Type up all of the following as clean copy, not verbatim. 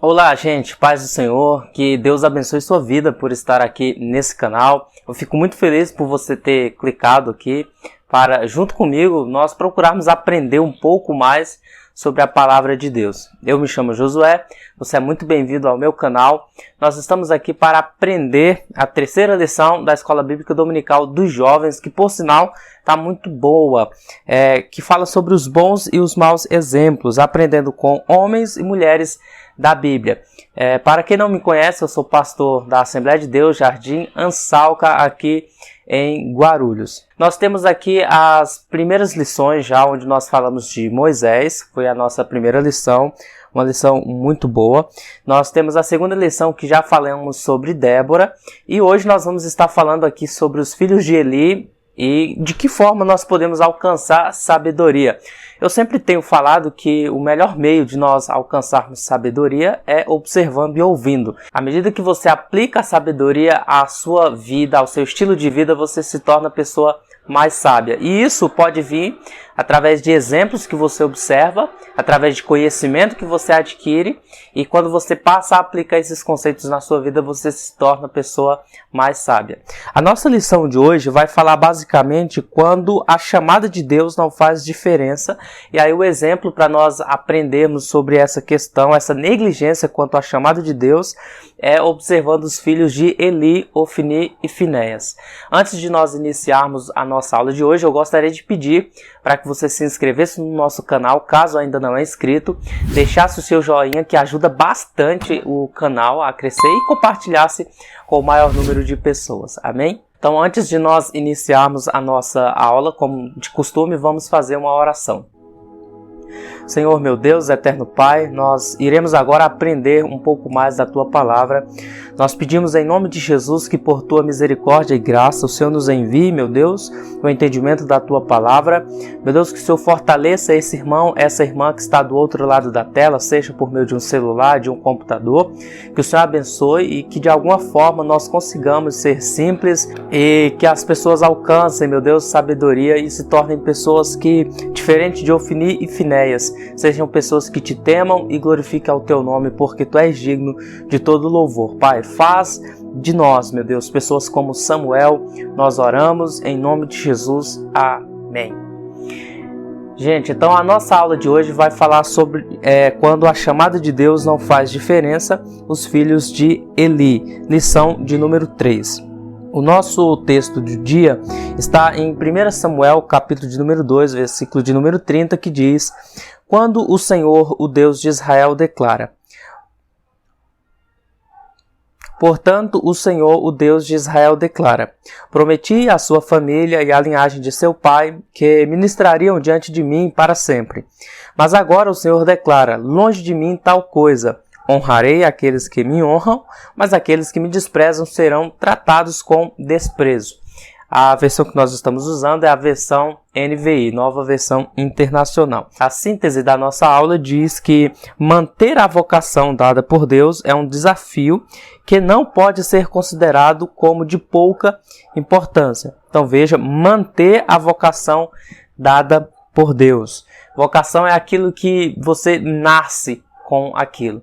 Olá, gente, paz do Senhor, que Deus abençoe sua vida por estar aqui nesse canal. Eu fico muito feliz por você ter clicado aqui para, junto comigo, nós procurarmos aprender um pouco mais sobre a palavra de Deus. Eu me chamo Josué, você é muito bem-vindo ao meu canal. Nós estamos aqui para aprender a terceira lição da Escola Bíblica Dominical dos Jovens, que por sinal está muito boa, que fala sobre os bons e os maus exemplos, aprendendo com homens e mulheres da Bíblia. Para quem não me conhece, eu sou pastor da Assembleia de Deus, Jardim Ansalca, aqui em Guarulhos. Nós temos aqui as primeiras lições já, onde nós falamos de Moisés, foi a nossa primeira lição, uma lição muito boa. Nós temos a segunda lição, que já falamos sobre Débora, e hoje nós vamos estar falando aqui sobre os filhos de Eli e de que forma nós podemos alcançar sabedoria. Eu sempre tenho falado que o melhor meio de nós alcançarmos sabedoria é observando e ouvindo. À medida que você aplica a sabedoria à sua vida, ao seu estilo de vida, você se torna pessoa mais sábia. E isso pode vir através de exemplos que você observa, através de conhecimento que você adquire, e quando você passa a aplicar esses conceitos na sua vida, você se torna pessoa mais sábia. A nossa lição de hoje vai falar basicamente quando a chamada de Deus não faz diferença, e aí o exemplo para nós aprendermos sobre essa questão, essa negligência quanto à chamada de Deus, é observando os filhos de Eli, Ofni e Finéias. Antes de nós iniciarmos a nossa aula de hoje, eu gostaria de pedir para que você se inscrevesse no nosso canal, caso ainda não é inscrito, deixasse o seu joinha, que ajuda bastante o canal a crescer, e compartilhasse com o maior número de pessoas. Amém? Então, antes de nós iniciarmos a nossa aula, como de costume, vamos fazer uma oração. Senhor, meu Deus, eterno Pai, nós iremos agora aprender um pouco mais da Tua Palavra. Nós pedimos em nome de Jesus que por Tua misericórdia e graça o Senhor nos envie, meu Deus, o entendimento da Tua Palavra. Meu Deus, que o Senhor fortaleça esse irmão, essa irmã que está do outro lado da tela, seja por meio de um celular, de um computador. Que o Senhor abençoe e que de alguma forma nós consigamos ser simples e que as pessoas alcancem, meu Deus, sabedoria e se tornem pessoas que, diferente de Ofni e Finéias, sejam pessoas que te temam e glorifiquem o teu nome, porque tu és digno de todo louvor. Pai, faz de nós, meu Deus, pessoas como Samuel. Nós oramos em nome de Jesus. Amém. Gente, então a nossa aula de hoje vai falar sobre quando a chamada de Deus não faz diferença, os filhos de Eli. Lição de número 3. O nosso texto do dia está em 1 Samuel, capítulo de número 2, versículo de número 30, que diz: quando o Senhor, o Deus de Israel, declara: portanto, o Senhor, o Deus de Israel, declara: prometi à sua família e à linhagem de seu pai que ministrariam diante de mim para sempre. Mas agora o Senhor declara: longe de mim tal coisa. Honrarei aqueles que me honram, mas aqueles que me desprezam serão tratados com desprezo. A versão que nós estamos usando é a versão NVI, Nova Versão Internacional. A síntese da nossa aula diz que manter a vocação dada por Deus é um desafio que não pode ser considerado como de pouca importância. Então veja, manter a vocação dada por Deus. Vocação é aquilo que você nasce com aquilo.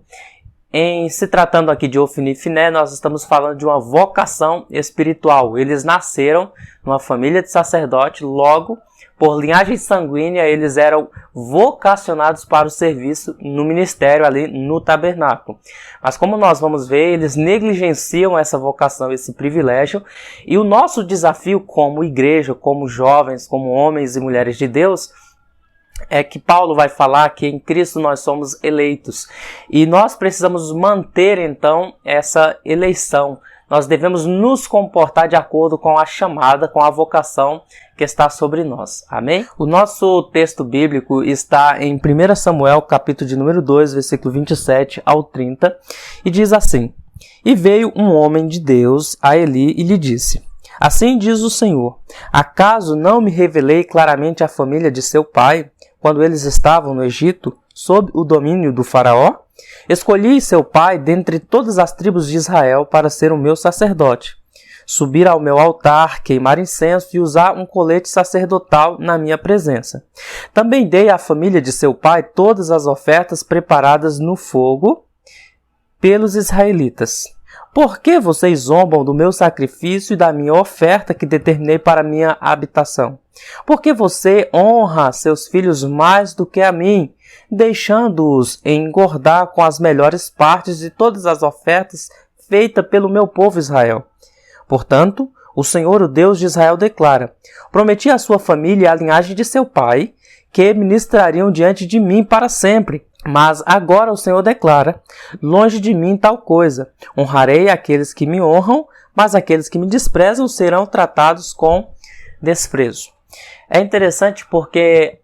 Em se tratando aqui de Ofni e Finé, nós estamos falando de uma vocação espiritual. Eles nasceram numa família de sacerdote, logo, por linhagem sanguínea, eles eram vocacionados para o serviço no ministério ali no tabernáculo. Mas como nós vamos ver, eles negligenciam essa vocação, esse privilégio. E o nosso desafio como igreja, como jovens, como homens e mulheres de Deus, é que Paulo vai falar que em Cristo nós somos eleitos. E nós precisamos manter, então, essa eleição. Nós devemos nos comportar de acordo com a chamada, com a vocação que está sobre nós. Amém? O nosso texto bíblico está em 1 Samuel, capítulo de número 2, versículo 27 ao 30, e diz assim: e veio um homem de Deus a Eli e lhe disse: assim diz o Senhor, acaso não me revelei claramente à família de seu pai, quando eles estavam no Egito, sob o domínio do faraó? Escolhi seu pai dentre todas as tribos de Israel para ser o meu sacerdote, subir ao meu altar, queimar incenso e usar um colete sacerdotal na minha presença. Também dei à família de seu pai todas as ofertas preparadas no fogo pelos israelitas: por que vocês zombam do meu sacrifício e da minha oferta que determinei para minha habitação? Por que você honra seus filhos mais do que a mim, deixando-os engordar com as melhores partes de todas as ofertas feitas pelo meu povo Israel? Portanto, o Senhor, o Deus de Israel, declara: prometi à sua família e à linhagem de seu pai que ministrariam diante de mim para sempre. Mas agora o Senhor declara: longe de mim tal coisa. Honrarei aqueles que me honram, mas aqueles que me desprezam serão tratados com desprezo. É interessante porque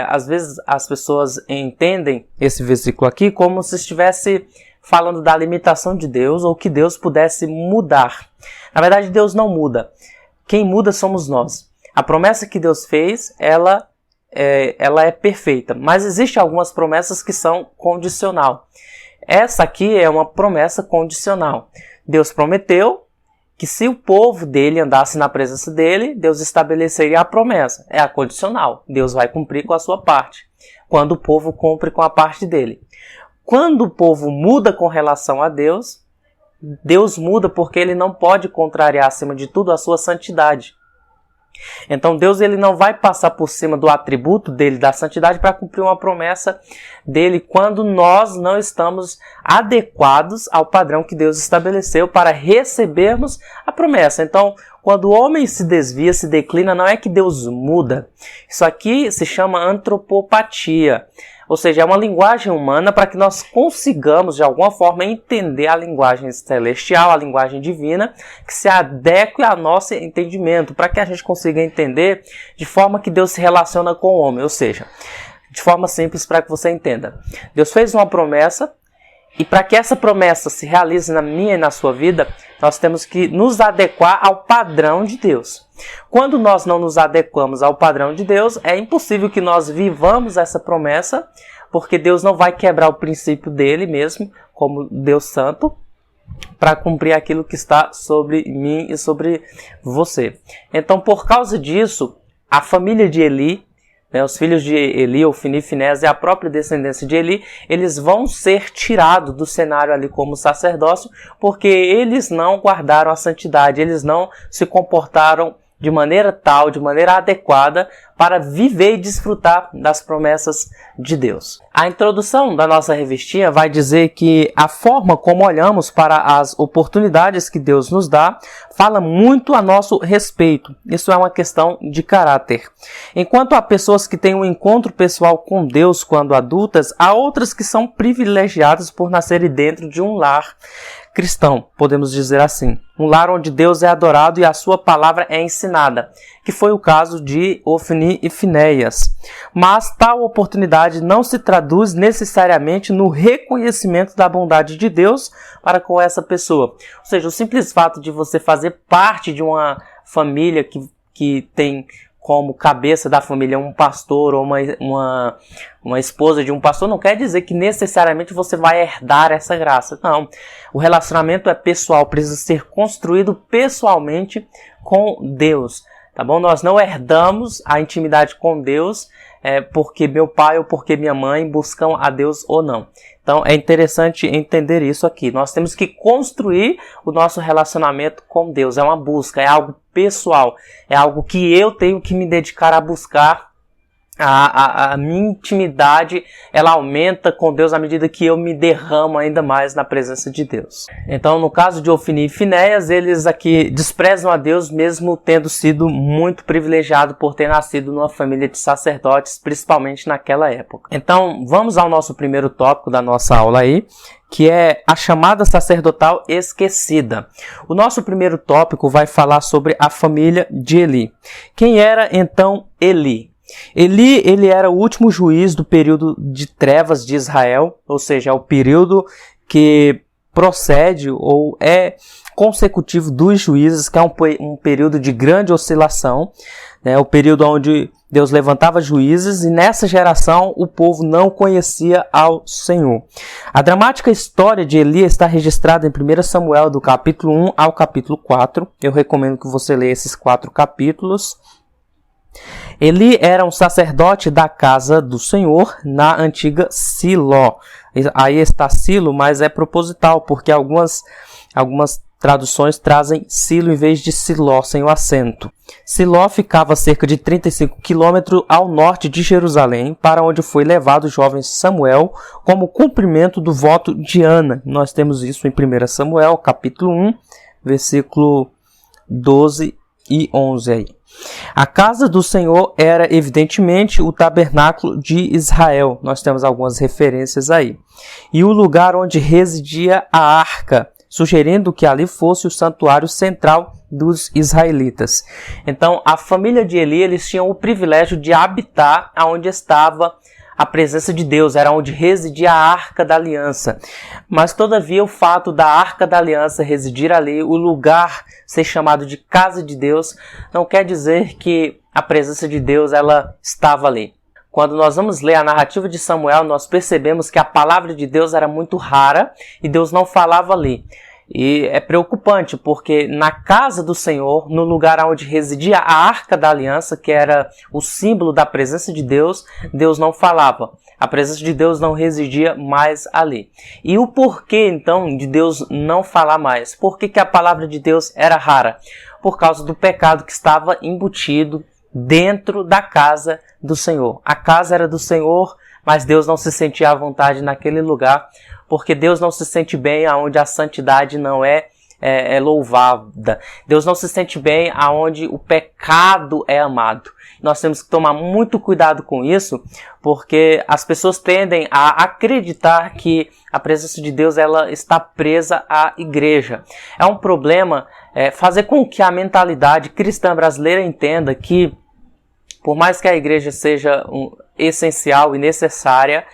às vezes as pessoas entendem esse versículo aqui como se estivesse falando da limitação de Deus ou que Deus pudesse mudar. Na verdade, Deus não muda. Quem muda somos nós. A promessa que Deus fez, ela é perfeita, mas existem algumas promessas que são condicional. Essa aqui é uma promessa condicional. Deus prometeu que se o povo dele andasse na presença dele, Deus estabeleceria a promessa. É a condicional. Deus vai cumprir com a sua parte, quando o povo cumpre com a parte dele. Quando o povo muda com relação a Deus, Deus muda porque ele não pode contrariar, acima de tudo, a sua santidade. Então Deus ele não vai passar por cima do atributo dele, da santidade, para cumprir uma promessa dele quando nós não estamos adequados ao padrão que Deus estabeleceu para recebermos a promessa. Então, quando o homem se desvia, se declina, não é que Deus muda. Isso aqui se chama antropopatia. Ou seja, é uma linguagem humana para que nós consigamos, de alguma forma, entender a linguagem celestial, a linguagem divina, que se adeque ao nosso entendimento, para que a gente consiga entender de forma que Deus se relaciona com o homem. Ou seja, de forma simples para que você entenda. Deus fez uma promessa, e para que essa promessa se realize na minha e na sua vida, nós temos que nos adequar ao padrão de Deus. Quando nós não nos adequamos ao padrão de Deus, é impossível que nós vivamos essa promessa, porque Deus não vai quebrar o princípio dele mesmo, como Deus Santo, para cumprir aquilo que está sobre mim e sobre você. Então, por causa disso, a família de Eli, os filhos de Eli, Ofni, Finés e a própria descendência de Eli, eles vão ser tirados do cenário ali como sacerdócio, porque eles não guardaram a santidade, eles não se comportaram de maneira tal, de maneira adequada, para viver e desfrutar das promessas de Deus. A introdução da nossa revistinha vai dizer que a forma como olhamos para as oportunidades que Deus nos dá fala muito a nosso respeito. Isso é uma questão de caráter. Enquanto há pessoas que têm um encontro pessoal com Deus quando adultas, há outras que são privilegiadas por nascerem dentro de um lar cristão, podemos dizer assim. Um lar onde Deus é adorado e a sua palavra é ensinada, que foi o caso de Ofni e Finéias. Mas tal oportunidade não se traduz necessariamente no reconhecimento da bondade de Deus para com essa pessoa. Ou seja, o simples fato de você fazer parte de uma família que tem como cabeça da família um pastor ou uma esposa de um pastor, não quer dizer que necessariamente você vai herdar essa graça. Não, o relacionamento é pessoal, precisa ser construído pessoalmente com Deus, tá bom? Nós não herdamos a intimidade com Deus porque meu pai ou porque minha mãe buscam a Deus ou não. Então é interessante entender isso aqui. Nós temos que construir o nosso relacionamento com Deus. É uma busca, é algo pessoal. É algo que eu tenho que me dedicar a buscar. A minha intimidade, ela aumenta com Deus à medida que eu me derramo ainda mais na presença de Deus. Então, no caso de Ofni e Finéias, eles aqui desprezam a Deus mesmo tendo sido muito privilegiado por ter nascido numa família de sacerdotes, principalmente naquela época. Então, vamos ao nosso primeiro tópico da nossa aula aí, que é a chamada sacerdotal esquecida. O nosso primeiro tópico vai falar sobre a família de Eli. Quem era então Eli? Eli, ele era o último juiz do período de trevas de Israel, ou seja, é o período que procede ou é consecutivo dos juízes, que é um período de grande oscilação, o período onde Deus levantava juízes e nessa geração o povo não conhecia ao Senhor. A dramática história de Eli está registrada em 1 Samuel, do capítulo 1 ao capítulo 4. Eu recomendo que você leia esses 4 capítulos. Eli era um sacerdote da casa do Senhor na antiga Siló. aí está Silo, mas é proposital, porque algumas traduções trazem Silo em vez de Siló, sem o acento. Siló ficava a cerca de 35 quilômetros ao norte de Jerusalém, para onde foi levado o jovem Samuel como cumprimento do voto de Ana. Nós temos isso em 1 Samuel, capítulo 1, versículo 12 e 11 aí. A casa do Senhor era evidentemente o tabernáculo de Israel. Nós temos algumas referências aí. E o lugar onde residia a arca, sugerindo que ali fosse o santuário central dos israelitas. Então, a família de Eli, eles tinham o privilégio de habitar onde estava a presença de Deus, era onde residia a Arca da Aliança. Mas, todavia, o fato da Arca da Aliança residir ali, o lugar ser chamado de Casa de Deus, não quer dizer que a presença de Deus ela estava ali. Quando nós vamos ler a narrativa de Samuel, nós percebemos que a palavra de Deus era muito rara e Deus não falava ali. E é preocupante, porque na casa do Senhor, no lugar onde residia a Arca da Aliança, que era o símbolo da presença de Deus, Deus não falava. A presença de Deus não residia mais ali. E o porquê, então, de Deus não falar mais? Por que a palavra de Deus era rara? Por causa do pecado que estava embutido dentro da casa do Senhor. A casa era do Senhor, mas Deus não se sentia à vontade naquele lugar, porque Deus não se sente bem aonde a santidade não é louvada. Deus não se sente bem aonde o pecado é amado. Nós temos que tomar muito cuidado com isso, porque as pessoas tendem a acreditar que a presença de Deus ela está presa à igreja. É um problema fazer com que a mentalidade cristã brasileira entenda que, por mais que a igreja seja essencial e necessária,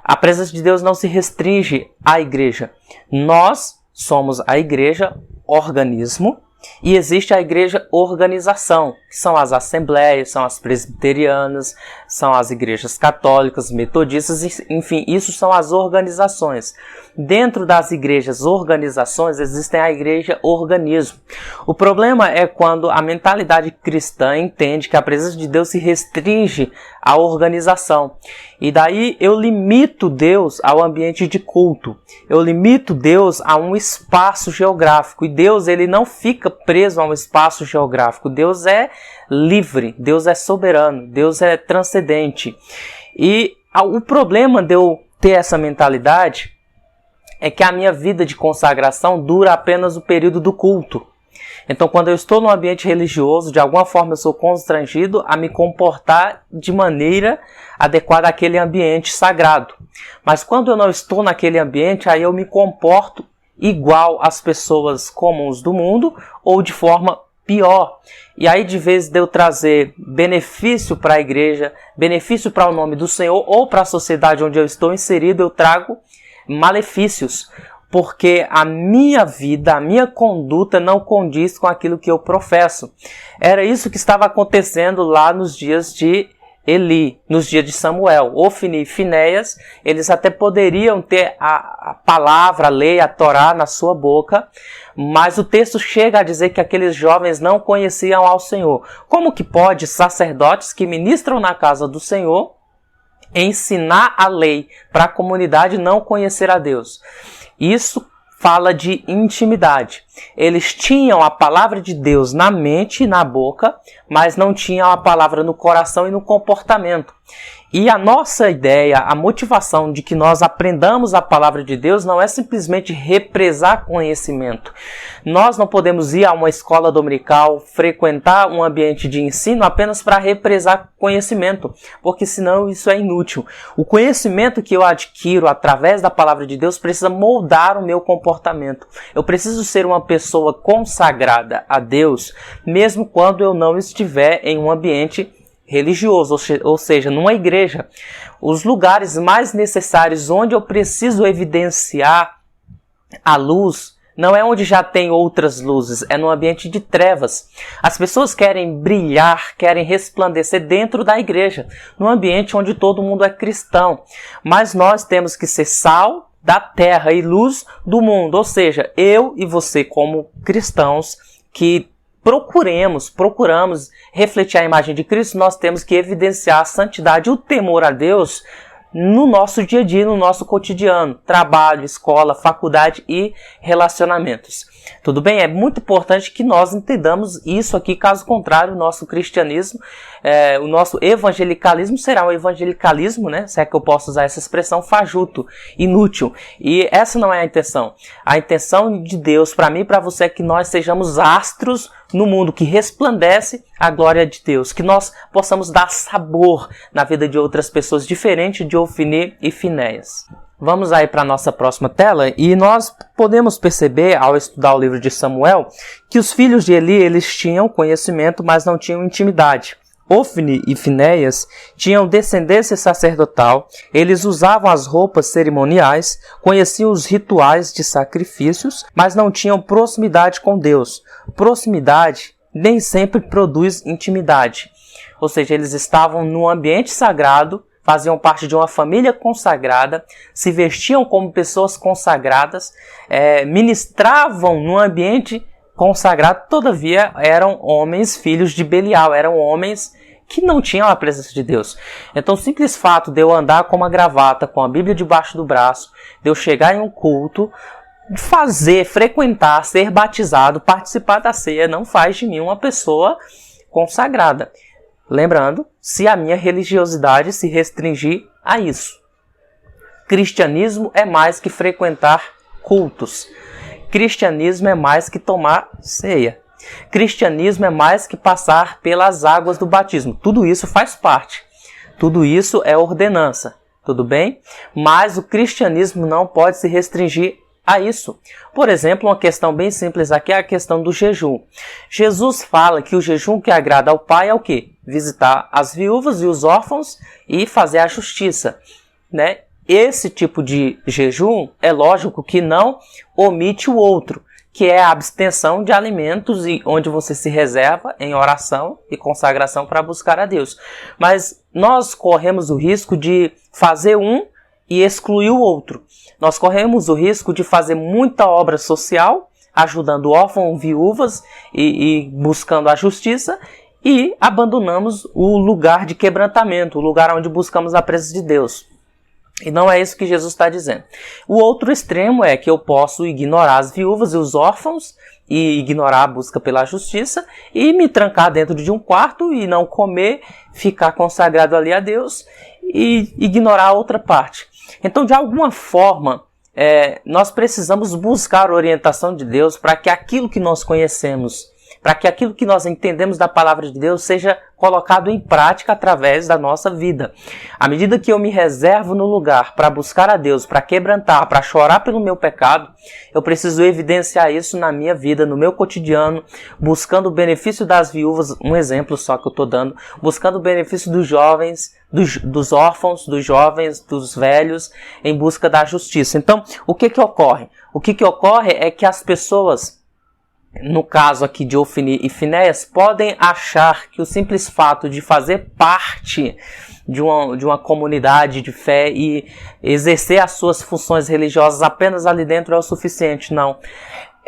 a presença de Deus não se restringe à igreja. Nós somos a igreja, organismo, e existe a igreja organização, que são as assembleias, são as presbiterianas, são as igrejas católicas, metodistas, enfim, isso são as organizações. Dentro das igrejas organizações existem a igreja organismo. O problema é quando a mentalidade cristã entende que a presença de Deus se restringe à organização. E daí eu limito Deus ao ambiente de culto. Eu limito Deus a um espaço geográfico. E Deus ele não fica preso a um espaço geográfico. Deus é livre, Deus é soberano, Deus é transcendente. E o problema de eu ter essa mentalidade é que a minha vida de consagração dura apenas o período do culto. Então, quando eu estou num ambiente religioso, de alguma forma eu sou constrangido a me comportar de maneira adequada àquele ambiente sagrado. Mas quando eu não estou naquele ambiente, aí eu me comporto igual às pessoas comuns do mundo ou de forma pior. E aí, de vez de eu trazer benefício para a igreja, benefício para o nome do Senhor ou para a sociedade onde eu estou inserido, eu trago malefícios. Porque a minha vida, a minha conduta não condiz com aquilo que eu professo. Era isso que estava acontecendo lá nos dias de Eli, nos dias de Samuel. Ofni e Finéias, eles até poderiam ter a palavra, a lei, a Torá na sua boca, mas o texto chega a dizer que aqueles jovens não conheciam ao Senhor. Como que pode sacerdotes que ministram na casa do Senhor ensinar a lei para a comunidade não conhecer a Deus? Isso fala de intimidade. Eles tinham a palavra de Deus na mente e na boca, mas não tinham a palavra no coração e no comportamento. E a nossa ideia, a motivação de que nós aprendamos a palavra de Deus não é simplesmente represar conhecimento. Nós não podemos ir a uma escola dominical, frequentar um ambiente de ensino apenas para represar conhecimento, porque senão isso é inútil. O conhecimento que eu adquiro através da palavra de Deus precisa moldar o meu comportamento. Eu preciso ser uma pessoa consagrada a Deus, mesmo quando eu não estiver em um ambiente religioso, ou seja, numa igreja. Os lugares mais necessários onde eu preciso evidenciar a luz não é onde já tem outras luzes, é no ambiente de trevas. As pessoas querem brilhar, querem resplandecer dentro da igreja, no ambiente onde todo mundo é cristão. Mas nós temos que ser sal da terra e luz do mundo, ou seja, eu e você como cristãos que procuramos refletir a imagem de Cristo, nós temos que evidenciar a santidade e o temor a Deus no nosso dia a dia, no nosso cotidiano, trabalho, escola, faculdade e relacionamentos. Tudo bem? É muito importante que nós entendamos isso aqui, caso contrário, o nosso cristianismo, o nosso evangelicalismo será um evangelicalismo, né? Se é que eu posso usar essa expressão, fajuto, inútil. E essa não é a intenção. A intenção de Deus para mim e para você é que nós sejamos astros no mundo, que resplandece a glória de Deus, que nós possamos dar sabor na vida de outras pessoas, diferente de Ofni e Finéias. Vamos aí para a nossa próxima tela e nós podemos perceber, ao estudar o livro de Samuel, que os filhos de Eli, eles tinham conhecimento, mas não tinham intimidade. Ofni e Finéias tinham descendência sacerdotal, eles usavam as roupas cerimoniais, conheciam os rituais de sacrifícios, mas não tinham proximidade com Deus. Proximidade nem sempre produz intimidade. Ou seja, eles estavam num ambiente sagrado, faziam parte de uma família consagrada, se vestiam como pessoas consagradas, ministravam num ambiente consagrado, todavia eram homens filhos de Belial, eram homens que não tinham a presença de Deus. Então o simples fato de eu andar com uma gravata, com a Bíblia debaixo do braço, de eu chegar em um culto, frequentar, ser batizado, participar da ceia, não faz de mim uma pessoa consagrada. Lembrando, se a minha religiosidade se restringir a isso. Cristianismo é mais que frequentar cultos. Cristianismo é mais que tomar ceia. Cristianismo é mais que passar pelas águas do batismo. Tudo isso faz parte. Tudo isso é ordenança. Tudo bem? Mas o cristianismo não pode se restringir a isso. Por exemplo, uma questão bem simples aqui é a questão do jejum. Jesus fala que o jejum que agrada ao Pai é o quê? Visitar as viúvas e os órfãos e fazer a justiça, né? Esse tipo de jejum é lógico que não omite o outro, que é a abstenção de alimentos e onde você se reserva em oração e consagração para buscar a Deus. Mas nós corremos o risco de fazer um e excluir o outro. Nós corremos o risco de fazer muita obra social, ajudando órfãos, viúvas e buscando a justiça, e abandonamos o lugar de quebrantamento, o lugar onde buscamos a presença de Deus. E não é isso que Jesus está dizendo. O outro extremo é que eu posso ignorar as viúvas e os órfãos e ignorar a busca pela justiça e me trancar dentro de um quarto e não comer, ficar consagrado ali a Deus e ignorar a outra parte. Então, de alguma forma, nós precisamos buscar a orientação de Deus para que aquilo que nós conhecemos, para que aquilo que nós entendemos da palavra de Deus seja colocado em prática através da nossa vida. À medida que eu me reservo no lugar para buscar a Deus, para quebrantar, para chorar pelo meu pecado, eu preciso evidenciar isso na minha vida, no meu cotidiano, buscando o benefício das viúvas, um exemplo só que eu estou dando, buscando o benefício dos jovens, dos órfãos, dos jovens, dos velhos, em busca da justiça. Então, o que ocorre? O que ocorre é que as pessoas, no caso aqui de Ofni e Finéias, podem achar que o simples fato de fazer parte de uma comunidade de fé e exercer as suas funções religiosas apenas ali dentro é o suficiente. Não.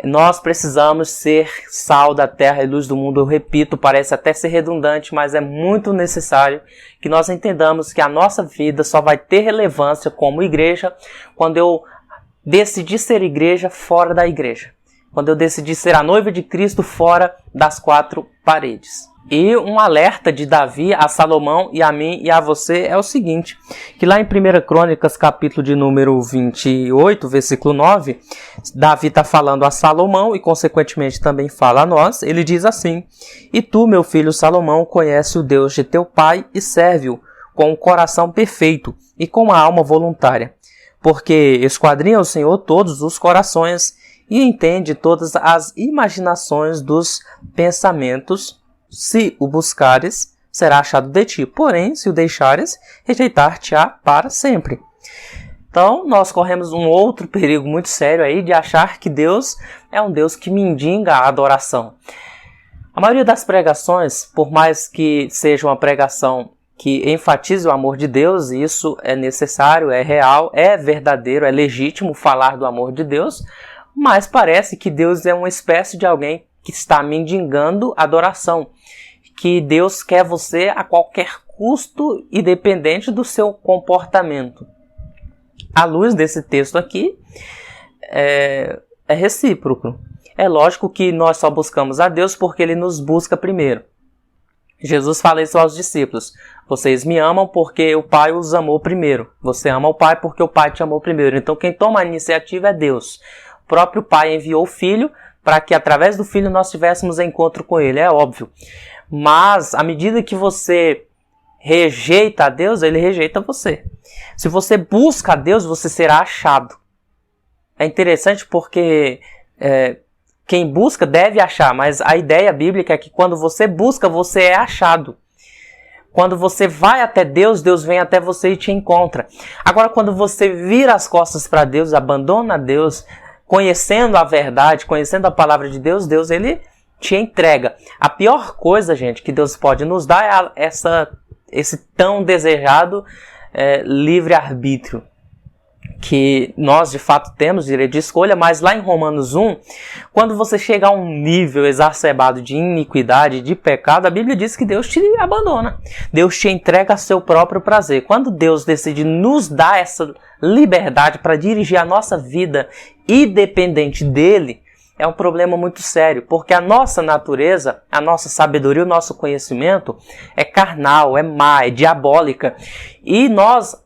Nós precisamos ser sal da terra e luz do mundo. Eu repito, parece até ser redundante, mas é muito necessário que nós entendamos que a nossa vida só vai ter relevância como igreja quando eu decidir ser igreja fora da igreja. Quando eu decidi ser a noiva de Cristo fora das quatro paredes. E um alerta de Davi a Salomão e a mim e a você é o seguinte, que lá em 1 Crônicas, capítulo de número 28, versículo 9, Davi está falando a Salomão e consequentemente também fala a nós. Ele diz assim: "E tu, meu filho Salomão, conhece o Deus de teu pai e serve-o com o coração perfeito e com a alma voluntária, porque esquadrinha o Senhor todos os corações e entende todas as imaginações dos pensamentos. Se o buscares, será achado de ti. Porém, se o deixares, rejeitar-te-á para sempre." Então, nós corremos um outro perigo muito sério aí de achar que Deus é um Deus que mendiga a adoração. A maioria das pregações, por mais que seja uma pregação que enfatize o amor de Deus, e isso é necessário, é real, é verdadeiro, é legítimo falar do amor de Deus, mas parece que Deus é uma espécie de alguém que está mendigando adoração, que Deus quer você a qualquer custo, independente do seu comportamento. À luz desse texto aqui, é recíproco. É lógico que nós só buscamos a Deus porque Ele nos busca primeiro. Jesus fala isso aos discípulos: vocês me amam porque o Pai os amou primeiro. Você ama o Pai porque o Pai te amou primeiro. Então quem toma a iniciativa é Deus. O próprio Pai enviou o Filho para que através do Filho nós tivéssemos encontro com Ele, é óbvio. Mas à medida que você rejeita a Deus, Ele rejeita você. Se você busca a Deus, você será achado. É interessante porque quem busca deve achar, mas a ideia bíblica é que quando você busca, você é achado. Quando você vai até Deus, Deus vem até você e te encontra. Agora, quando você vira as costas para Deus, abandona Deus, conhecendo a verdade, conhecendo a palavra de Deus, Deus ele te entrega. A pior coisa, gente, que Deus pode nos dar é esse tão desejado livre-arbítrio, que nós de fato temos direito de escolha, mas lá em Romanos 1, quando você chega a um nível exacerbado de iniquidade, de pecado, a Bíblia diz que Deus te abandona. Deus te entrega a seu próprio prazer. Quando Deus decide nos dar essa liberdade para dirigir a nossa vida independente dele, é um problema muito sério, porque a nossa natureza, a nossa sabedoria, o nosso conhecimento é carnal, é má, é diabólica. E nós,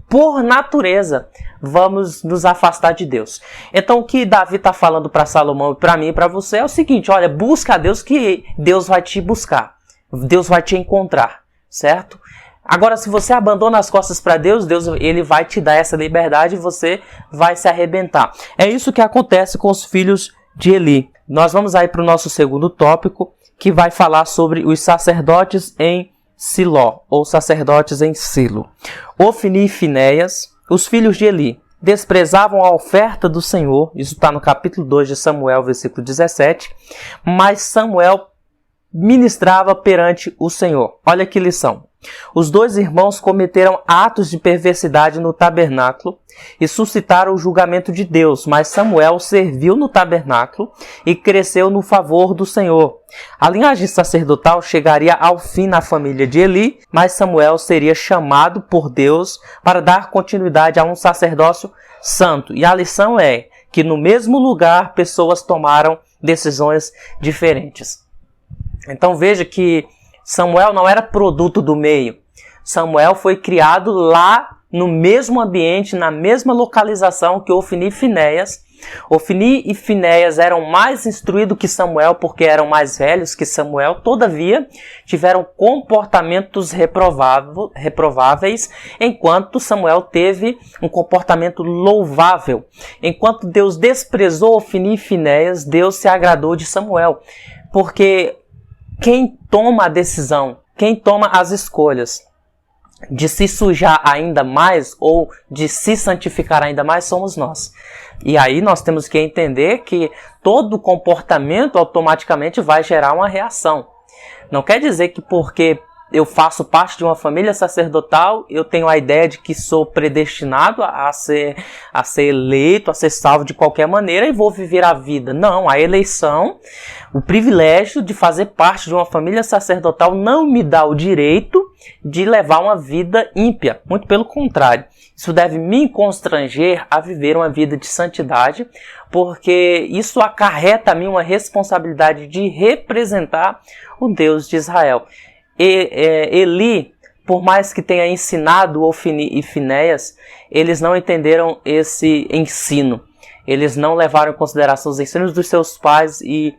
por natureza, vamos nos afastar de Deus. Então o que Davi está falando para Salomão, para mim e para você é o seguinte: olha, busca a Deus que Deus vai te buscar. Deus vai te encontrar, certo? Agora, se você abandona as costas para Deus, Deus ele vai te dar essa liberdade e você vai se arrebentar. É isso que acontece com os filhos de Eli. Nós vamos aí para o nosso segundo tópico, que vai falar sobre os sacerdotes em Siló, ou sacerdotes em Silo. Ofni e Finéias, os filhos de Eli, desprezavam a oferta do Senhor. Isso está no capítulo 2 de Samuel, versículo 17. Mas Samuel ministrava perante o Senhor. Olha que lição. Os dois irmãos cometeram atos de perversidade no tabernáculo e suscitaram o julgamento de Deus, mas Samuel serviu no tabernáculo e cresceu no favor do Senhor. A linhagem sacerdotal chegaria ao fim na família de Eli, mas Samuel seria chamado por Deus para dar continuidade a um sacerdócio santo. E a lição é que no mesmo lugar pessoas tomaram decisões diferentes. Então veja que Samuel não era produto do meio. Samuel foi criado lá no mesmo ambiente, na mesma localização que Ofni e Finéias. Ofni e Finéias eram mais instruídos que Samuel porque eram mais velhos que Samuel. Todavia, tiveram comportamentos reprováveis, enquanto Samuel teve um comportamento louvável. Enquanto Deus desprezou Ofni e Finéias, Deus se agradou de Samuel. Porque quem toma a decisão, quem toma as escolhas de se sujar ainda mais ou de se santificar ainda mais somos nós. E aí nós temos que entender que todo comportamento automaticamente vai gerar uma reação. Não quer dizer que porque eu faço parte de uma família sacerdotal, eu tenho a ideia de que sou predestinado a ser eleito, a ser salvo de qualquer maneira e vou viver a vida. Não, a eleição, o privilégio de fazer parte de uma família sacerdotal não me dá o direito de levar uma vida ímpia. Muito pelo contrário. Isso deve me constranger a viver uma vida de santidade, porque isso acarreta a mim uma responsabilidade de representar o Deus de Israel. Eli, por mais que tenha ensinado Ofni e Finéias, eles não entenderam esse ensino. Eles não levaram em consideração os ensinos dos seus pais e,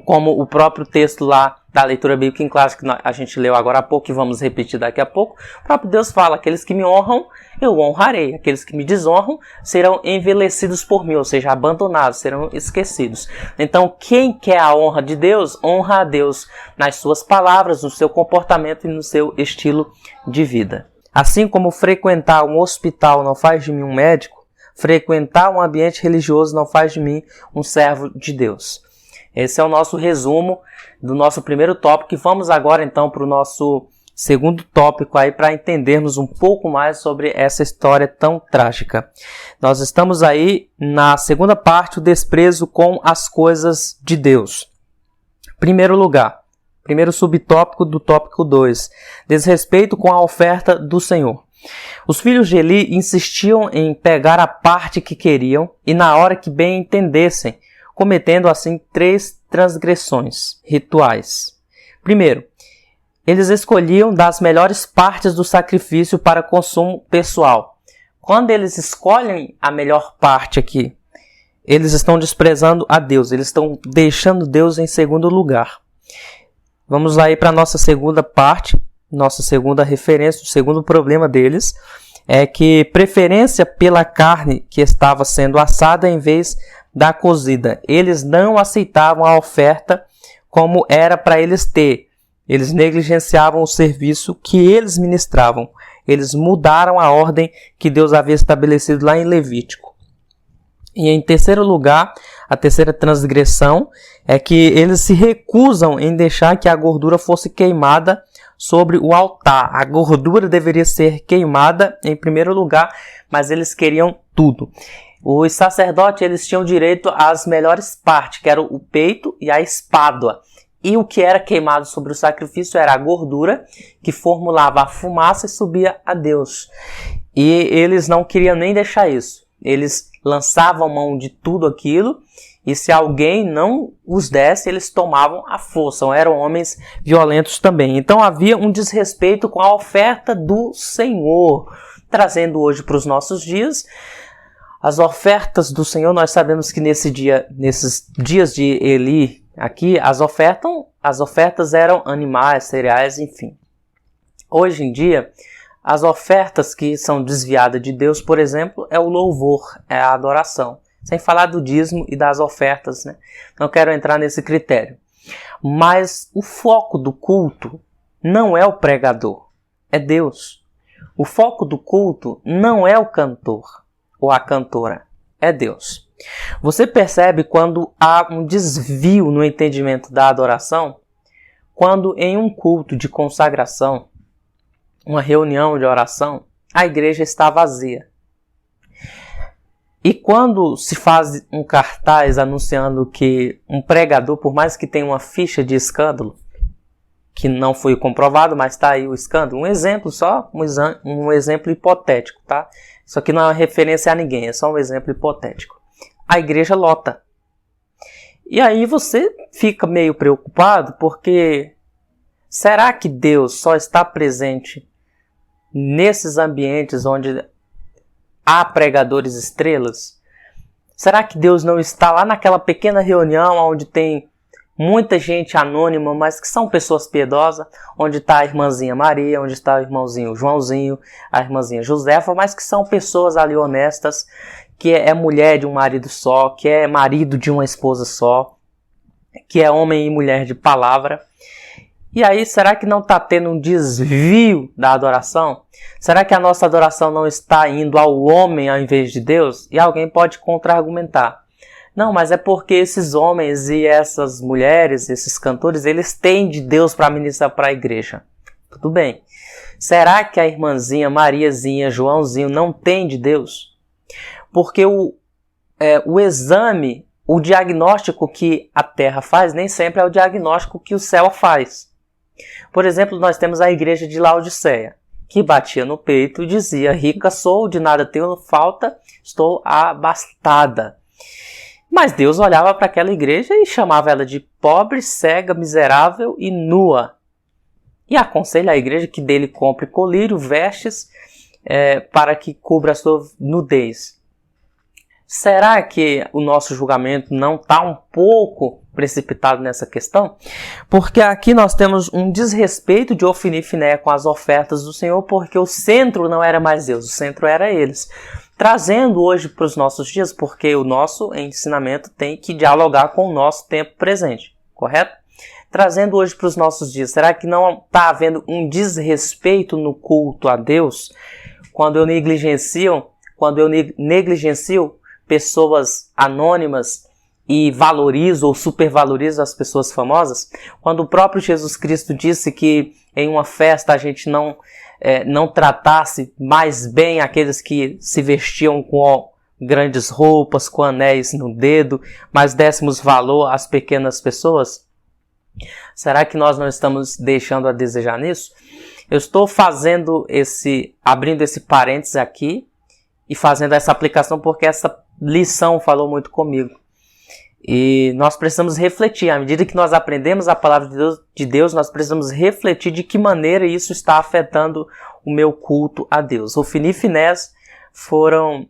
como o próprio texto lá da leitura bíblica em classe que a gente leu agora há pouco e vamos repetir daqui a pouco, o próprio Deus fala: aqueles que me honram, eu honrarei. Aqueles que me desonram serão envelhecidos por mim, ou seja, abandonados, serão esquecidos. Então, quem quer a honra de Deus, honra a Deus nas suas palavras, no seu comportamento e no seu estilo de vida. Assim como frequentar um hospital não faz de mim um médico, frequentar um ambiente religioso não faz de mim um servo de Deus. Esse é o nosso resumo do nosso primeiro tópico, e vamos agora então para o nosso segundo tópico aí para entendermos um pouco mais sobre essa história tão trágica. Nós estamos aí na segunda parte, o desprezo com as coisas de Deus. Primeiro lugar, Primeiro subtópico do tópico 2. Desrespeito com a oferta do Senhor. Os filhos de Eli insistiam em pegar a parte que queriam e na hora que bem entendessem, cometendo assim 3 transgressões rituais. Primeiro, eles escolhiam das melhores partes do sacrifício para consumo pessoal. Quando eles escolhem a melhor parte aqui, eles estão desprezando a Deus, eles estão deixando Deus em segundo lugar. Vamos lá para a nossa segunda parte, nossa segunda referência. O segundo problema deles é que preferência pela carne que estava sendo assada em vez da cozida. Eles não aceitavam a oferta como era para eles ter. Eles negligenciavam o serviço que eles ministravam. Eles mudaram a ordem que Deus havia estabelecido lá em Levítico. E em terceiro lugar, a terceira transgressão é que eles se recusam em deixar que a gordura fosse queimada sobre o altar. A gordura deveria ser queimada em primeiro lugar, mas eles queriam tudo. Os sacerdotes eles tinham direito às melhores partes, que eram o peito e a espádua. E o que era queimado sobre o sacrifício era a gordura, que formulava a fumaça e subia a Deus. E eles não queriam nem deixar isso. Eles lançavam mão de tudo aquilo, e se alguém não os desse, eles tomavam à força. Eram homens violentos também. Então havia um desrespeito com a oferta do Senhor. Trazendo hoje para os nossos dias, as ofertas do Senhor, nós sabemos que nesses dias de Eli, aqui, as ofertas eram animais, cereais, enfim. Hoje em dia, as ofertas que são desviadas de Deus, por exemplo, é o louvor, é a adoração. Sem falar do dízimo e das ofertas, né? Não quero entrar nesse critério. Mas o foco do culto não é o pregador, é Deus. O foco do culto não é o cantor ou a cantora, é Deus. Você percebe quando há um desvio no entendimento da adoração? Quando em um culto de consagração, uma reunião de oração, a igreja está vazia. E quando se faz um cartaz anunciando que um pregador, por mais que tenha uma ficha de escândalo, que não foi comprovado, mas está aí o escândalo, um exemplo só, um exemplo hipotético, tá? Isso aqui não é uma referência a ninguém, é só um exemplo hipotético. A igreja lota. E aí você fica meio preocupado, porque será que Deus só está presente nesses ambientes onde há pregadores estrelas? Será que Deus não está lá naquela pequena reunião onde tem muita gente anônima, mas que são pessoas piedosas, onde está a irmãzinha Maria, onde está o irmãozinho Joãozinho, a irmãzinha Josefa, mas que são pessoas ali honestas, que é mulher de um marido só, que é marido de uma esposa só, que é homem e mulher de palavra. E aí, será que não está tendo um desvio da adoração? Será que a nossa adoração não está indo ao homem ao invés de Deus? E alguém pode contra-argumentar. Não, mas é porque esses homens e essas mulheres, esses cantores, eles têm de Deus para ministrar para a igreja. Tudo bem. Será que a irmãzinha Mariazinha, Joãozinho não tem de Deus? Porque o exame, o diagnóstico que a terra faz, nem sempre é o diagnóstico que o céu faz. Por exemplo, nós temos a igreja de Laodiceia, que batia no peito e dizia: rica sou, de nada tenho falta, estou abastada. Mas Deus olhava para aquela igreja e chamava ela de pobre, cega, miserável e nua. E aconselha a igreja que dele compre colírio, vestes, para que cubra a sua nudez. Será que o nosso julgamento não está um pouco precipitado nessa questão? Porque aqui nós temos um desrespeito de Ofni e Finéia com as ofertas do Senhor, porque o centro não era mais Deus, o centro era eles. Trazendo hoje para os nossos dias, porque o nosso ensinamento tem que dialogar com o nosso tempo presente, correto? Trazendo hoje para os nossos dias, será que não está havendo um desrespeito no culto a Deus quando eu negligencio pessoas anônimas e valorizo ou supervalorizo as pessoas famosas? Quando o próprio Jesus Cristo disse que em uma festa a gente não tratasse mais bem aqueles que se vestiam com grandes roupas, com anéis no dedo, mas dessemos valor às pequenas pessoas? Será que nós não estamos deixando a desejar nisso? Eu estou abrindo esse parênteses aqui e fazendo essa aplicação porque essa lição falou muito comigo. E nós precisamos refletir, à medida que nós aprendemos a palavra de Deus, nós precisamos refletir de que maneira isso está afetando o meu culto a Deus. Ofni e Finéias foram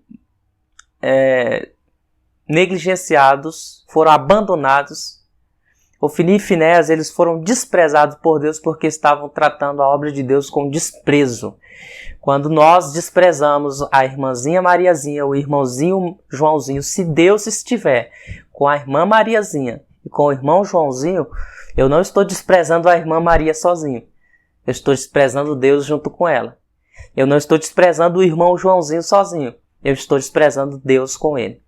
negligenciados, foram abandonados. Ofni e Finéias, eles foram desprezados por Deus porque estavam tratando a obra de Deus com desprezo. Quando nós desprezamos a irmãzinha Mariazinha, o irmãozinho Joãozinho, se Deus estiver com a irmã Mariazinha e com o irmão Joãozinho, eu não estou desprezando a irmã Maria sozinho. Eu estou desprezando Deus junto com ela. Eu não estou desprezando o irmão Joãozinho sozinho. Eu estou desprezando Deus com ele.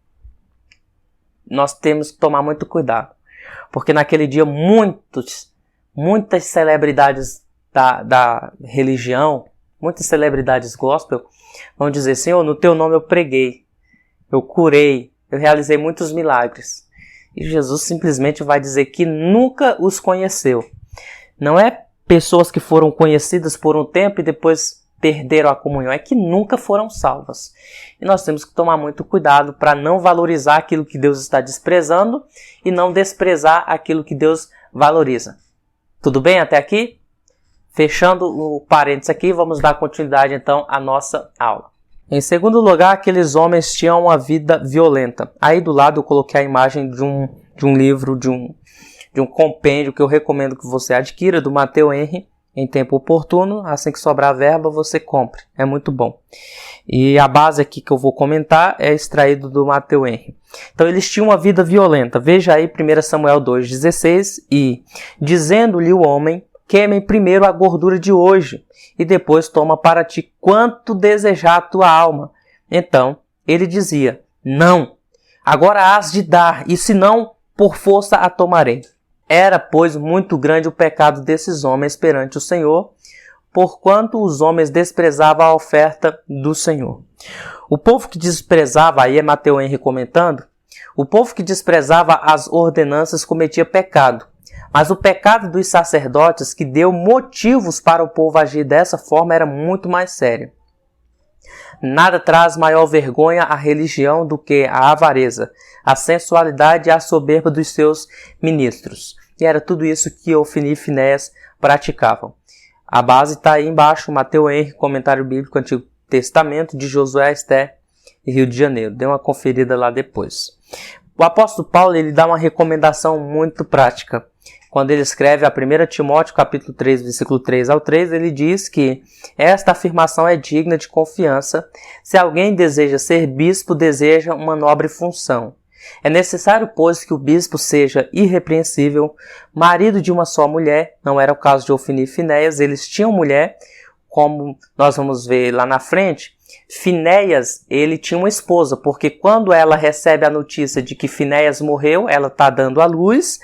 Nós temos que tomar muito cuidado. Porque naquele dia muitas celebridades da religião, muitas celebridades gospel, vão dizer: Senhor, no teu nome eu preguei, eu curei, eu realizei muitos milagres. E Jesus simplesmente vai dizer que nunca os conheceu. Não é pessoas que foram conhecidas por um tempo e depois perderam a comunhão, é que nunca foram salvas. E nós temos que tomar muito cuidado para não valorizar aquilo que Deus está desprezando e não desprezar aquilo que Deus valoriza. Tudo bem até aqui? Fechando o parênteses aqui, vamos dar continuidade então à nossa aula. Em segundo lugar, aqueles homens tinham uma vida violenta. Aí do lado eu coloquei a imagem de um livro, de um compêndio que eu recomendo que você adquira, do Matthew Henry. Em tempo oportuno, assim que sobrar verba, você compre. É muito bom. E a base aqui que eu vou comentar é extraído do Matthew Henry. Então, eles tinham uma vida violenta. Veja aí 1 Samuel 2,16. E, dizendo-lhe o homem, queimem primeiro a gordura de hoje, e depois toma para ti quanto desejar a tua alma. Então, ele dizia: não, agora hás de dar, e se não, por força a tomarei. Era, pois, muito grande o pecado desses homens perante o Senhor, porquanto os homens desprezavam a oferta do Senhor. O povo que desprezava, aí é Matthew Henry comentando, o povo que desprezava as ordenanças cometia pecado, mas o pecado dos sacerdotes que deu motivos para o povo agir dessa forma era muito mais sério. Nada traz maior vergonha à religião do que a avareza, a sensualidade e a soberba dos seus ministros. E era tudo isso que Ofni e Finéias praticavam. A base está aí embaixo, Matthew Henry, Comentário Bíblico Antigo Testamento, de Josué Esther, Rio de Janeiro. Dê uma conferida lá depois. O apóstolo Paulo ele dá uma recomendação muito prática. Quando ele escreve a 1 Timóteo, capítulo 3, versículo 3 ao 3, ele diz que esta afirmação é digna de confiança. Se alguém deseja ser bispo, deseja uma nobre função. É necessário, pois, que o bispo seja irrepreensível, marido de uma só mulher. Não era o caso de Ofni e Finéias, eles tinham mulher, como nós vamos ver lá na frente. Finéias, ele tinha uma esposa, porque quando ela recebe a notícia de que Finéias morreu, ela está dando à luz.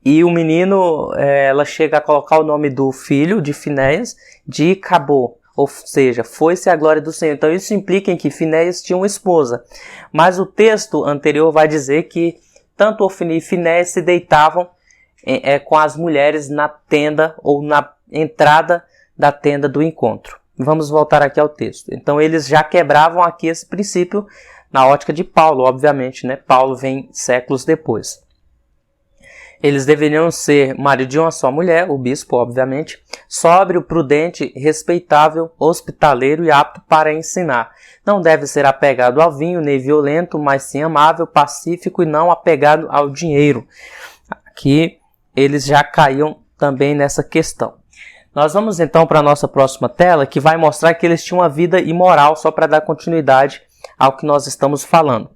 E o menino, ela chega a colocar o nome do filho de Finéias de Cabô, ou seja, foi-se a glória do Senhor. Então isso implica em que Finéias tinha uma esposa. Mas o texto anterior vai dizer que tanto Ofni e Finéias se deitavam com as mulheres na tenda ou na entrada da tenda do encontro. Vamos voltar aqui ao texto. Então eles já quebravam aqui esse princípio na ótica de Paulo, obviamente, né? Paulo vem séculos depois. Eles deveriam ser marido de uma só mulher, o bispo, obviamente, sóbrio, prudente, respeitável, hospitaleiro e apto para ensinar. Não deve ser apegado ao vinho, nem violento, mas sim amável, pacífico e não apegado ao dinheiro. Aqui eles já caíam também nessa questão. Nós vamos então para a nossa próxima tela, que vai mostrar que eles tinham uma vida imoral, só para dar continuidade ao que nós estamos falando.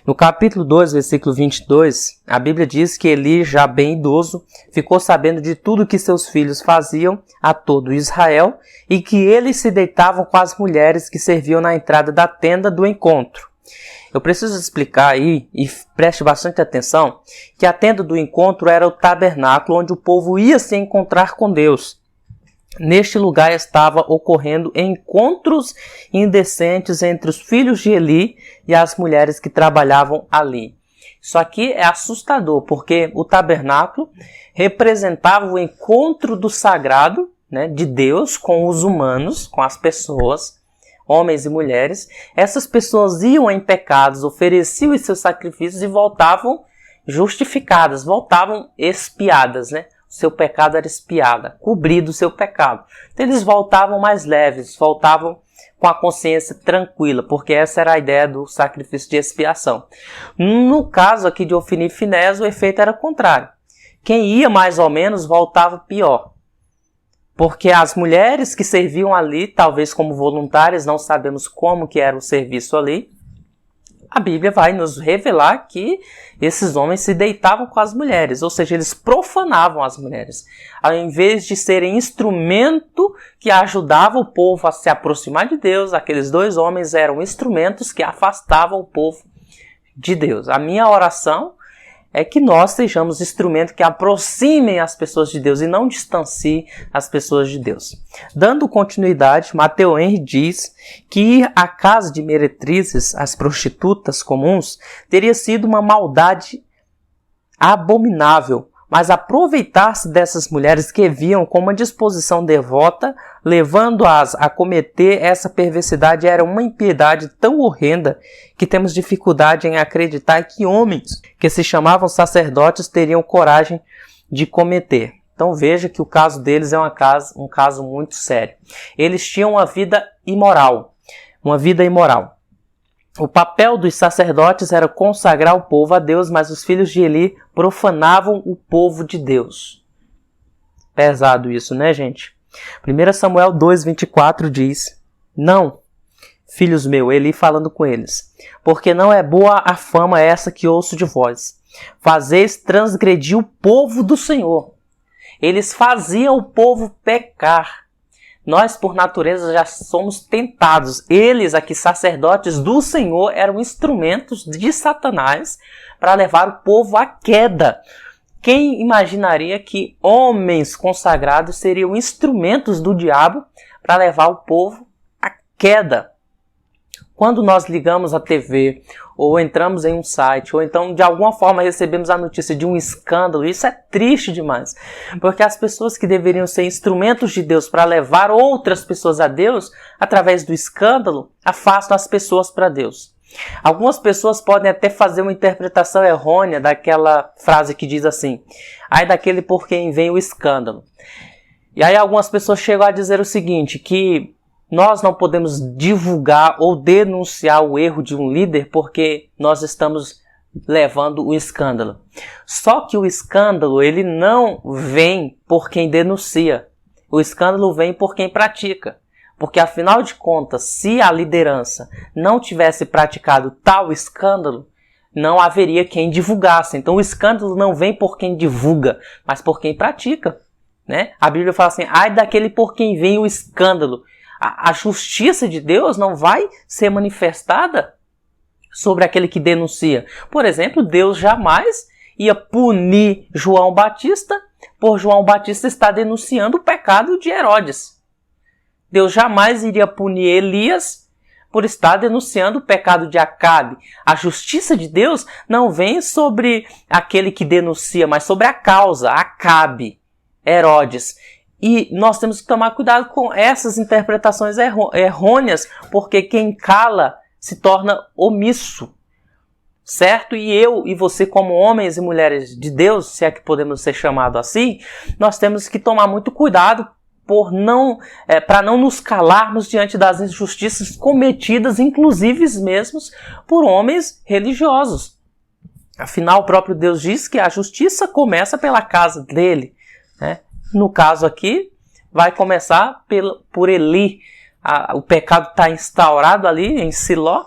No capítulo 2, versículo 22, a Bíblia diz que Eli, já bem idoso, ficou sabendo de tudo que seus filhos faziam a todo Israel e que eles se deitavam com as mulheres que serviam na entrada da tenda do encontro. Eu preciso explicar aí, e preste bastante atenção, que a tenda do encontro era o tabernáculo onde o povo ia se encontrar com Deus. Neste lugar estava ocorrendo encontros indecentes entre os filhos de Eli e as mulheres que trabalhavam ali. Isso aqui é assustador, porque o tabernáculo representava o encontro do sagrado, né, de Deus com os humanos, com as pessoas, homens e mulheres. Essas pessoas iam em pecados, ofereciam os seus sacrifícios e voltavam justificadas, voltavam expiadas, né? O seu pecado era expiado, cobrido o seu pecado. Então eles voltavam mais leves, voltavam com a consciência tranquila, porque essa era a ideia do sacrifício de expiação. No caso aqui de Ofni e Finéias, o efeito era contrário. Quem ia mais ou menos voltava pior. Porque as mulheres que serviam ali, talvez como voluntárias, não sabemos como que era o serviço ali, a Bíblia vai nos revelar que esses homens se deitavam com as mulheres, ou seja, eles profanavam as mulheres. Ao invés de serem instrumento que ajudava o povo a se aproximar de Deus, aqueles dois homens eram instrumentos que afastavam o povo de Deus. A minha oração é que nós sejamos instrumentos que aproximem as pessoas de Deus e não distanciem as pessoas de Deus. Dando continuidade, Matthew Henry diz que ir à casa de meretrizes, as prostitutas comuns, teria sido uma maldade abominável, mas aproveitar-se dessas mulheres que viam com uma disposição devota, levando-as a cometer essa perversidade, era uma impiedade tão horrenda que temos dificuldade em acreditar que homens que se chamavam sacerdotes teriam coragem de cometer. Então veja que o caso deles é um caso muito sério. Eles tinham uma vida imoral. O papel dos sacerdotes era consagrar o povo a Deus, mas os filhos de Eli profanavam o povo de Deus. Pesado isso, né, gente? 1 Samuel 2:24 diz: Não, filhos meus, Eli falando com eles, porque não é boa a fama essa que ouço de vós. Fazeis transgredir o povo do Senhor. Eles faziam o povo pecar. Nós, por natureza, já somos tentados. Eles, aqui, sacerdotes do Senhor, eram instrumentos de Satanás para levar o povo à queda. Quem imaginaria que homens consagrados seriam instrumentos do diabo para levar o povo à queda? Quando nós ligamos a TV, ou entramos em um site, ou então de alguma forma recebemos a notícia de um escândalo, isso é triste demais. Porque as pessoas que deveriam ser instrumentos de Deus para levar outras pessoas a Deus, através do escândalo, afastam as pessoas para Deus. Algumas pessoas podem até fazer uma interpretação errônea daquela frase que diz assim: ai daquele por quem vem o escândalo. E aí algumas pessoas chegam a dizer o seguinte, que nós não podemos divulgar ou denunciar o erro de um líder porque nós estamos levando o escândalo. Só que o escândalo, ele não vem por quem denuncia. O escândalo vem por quem pratica. Porque, afinal de contas, se a liderança não tivesse praticado tal escândalo, não haveria quem divulgasse. Então, o escândalo não vem por quem divulga, mas por quem pratica, né? A Bíblia fala assim, ai daquele por quem vem o escândalo. A justiça de Deus não vai ser manifestada sobre aquele que denuncia. Por exemplo, Deus jamais ia punir João Batista por João Batista estar denunciando o pecado de Herodes. Deus jamais iria punir Elias por estar denunciando o pecado de Acabe. A justiça de Deus não vem sobre aquele que denuncia, mas sobre a causa, Acabe, Herodes. E nós temos que tomar cuidado com essas interpretações errôneas, porque quem cala se torna omisso, certo? E eu e você, como homens e mulheres de Deus, se é que podemos ser chamados assim, nós temos que tomar muito cuidado para não nos calarmos diante das injustiças cometidas, inclusive mesmo por homens religiosos. Afinal, o próprio Deus diz que a justiça começa pela casa dele, né? No caso aqui, vai começar por Eli. O pecado está instaurado ali em Siló.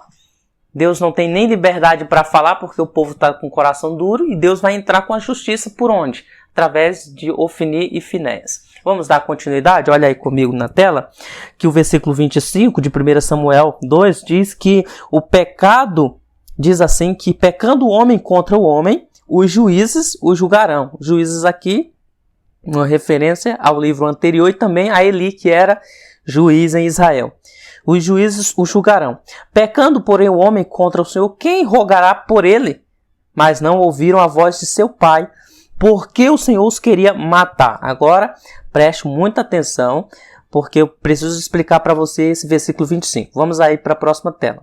Deus não tem nem liberdade para falar porque o povo está com o coração duro. E Deus vai entrar com a justiça por onde? Através de Ofni e Finéias. Vamos dar continuidade? Olha aí comigo na tela que o versículo 25 de 1 Samuel 2 diz que o pecado, diz assim, que pecando o homem contra o homem, os juízes o julgarão. Juízes aqui, uma referência ao livro anterior e também a Eli, que era juiz em Israel. Os juízes o julgarão. Pecando, porém, o homem contra o Senhor, quem rogará por ele? mas não ouviram a voz de seu pai, porque o Senhor os queria matar. Agora, preste muita atenção, porque eu preciso explicar para você esse versículo 25. Vamos aí para a próxima tela,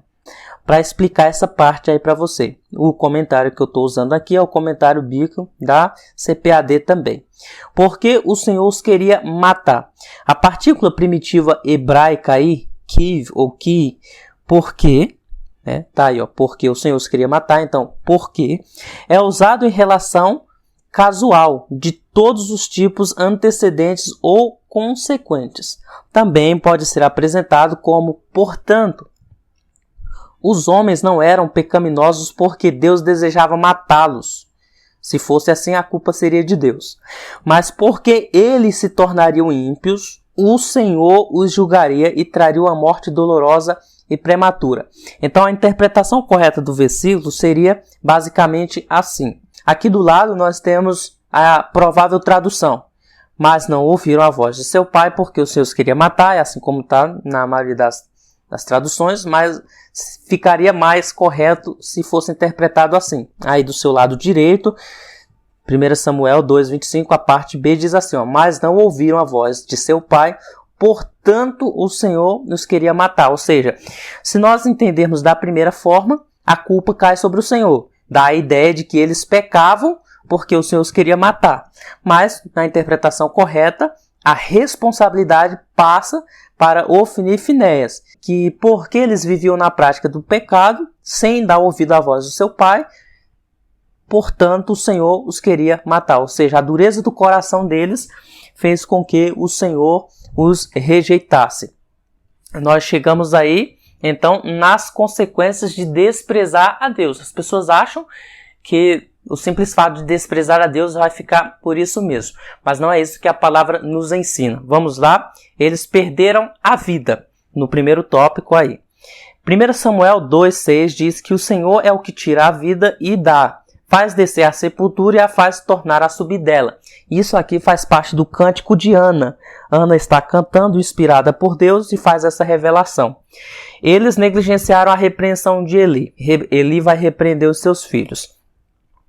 para explicar essa parte aí para você. O comentário que eu estou usando aqui é o comentário bíblico da CPAD também. Porque o Senhor os queria matar. A partícula primitiva hebraica aí, kiv ou ki, porque, né? Tá aí, ó, porque o Senhor os queria matar. Então, porque é usado em relação casual de todos os tipos antecedentes ou consequentes. Também pode ser apresentado como portanto. Os homens não eram pecaminosos porque Deus desejava matá-los. Se fosse assim, a culpa seria de Deus. Mas porque eles se tornariam ímpios, o Senhor os julgaria e traria uma morte dolorosa e prematura. Então, a interpretação correta do versículo seria basicamente assim. Aqui do lado nós temos a provável tradução. Mas não ouviram a voz de seu pai porque o Senhor os queria matar, assim como está na maioria das traduções, mas ficaria mais correto se fosse interpretado assim. Aí do seu lado direito, 1 Samuel 2,25, a parte B diz assim, ó, mas não ouviram a voz de seu pai, portanto o Senhor nos queria matar. Ou seja, se nós entendermos da primeira forma, a culpa cai sobre o Senhor. Dá a ideia de que eles pecavam porque o Senhor os queria matar. Mas, na interpretação correta, a responsabilidade passa para Ofni e Finéias, que porque eles viviam na prática do pecado, sem dar ouvido à voz do seu pai, portanto o Senhor os queria matar. Ou seja, a dureza do coração deles fez com que o Senhor os rejeitasse. Nós chegamos aí, então, nas consequências de desprezar a Deus. As pessoas acham que o simples fato de desprezar a Deus vai ficar por isso mesmo. Mas não é isso que a palavra nos ensina. Vamos lá? Eles perderam a vida. No primeiro tópico aí. 1 Samuel 2,6 diz que o Senhor é o que tira a vida e dá. Faz descer a sepultura e a faz tornar a subir dela. Isso aqui faz parte do cântico de Ana. Ana está cantando, inspirada por Deus, e faz essa revelação. Eles negligenciaram a repreensão de Eli. Eli vai repreender os seus filhos.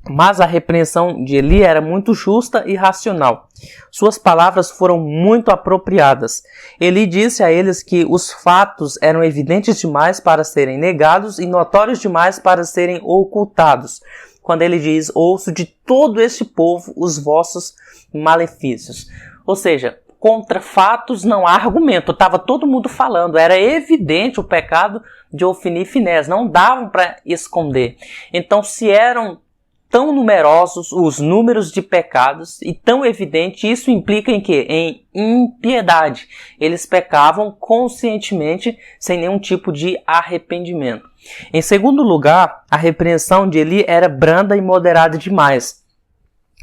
Mas a repreensão de Eli era muito justa e racional. Suas palavras foram muito apropriadas. Eli disse a eles que os fatos eram evidentes demais para serem negados e notórios demais para serem ocultados. Quando ele diz, ouço de todo este povo os vossos malefícios. Ou seja, contra fatos não há argumento. Estava todo mundo falando. Era evidente o pecado de Ofni e Finéias. Não davam para esconder. Então, se eram tão numerosos os números de pecados e tão evidente, isso implica em quê? Em impiedade. Eles pecavam conscientemente, sem nenhum tipo de arrependimento. Em segundo lugar, a repreensão de Eli era branda e moderada demais.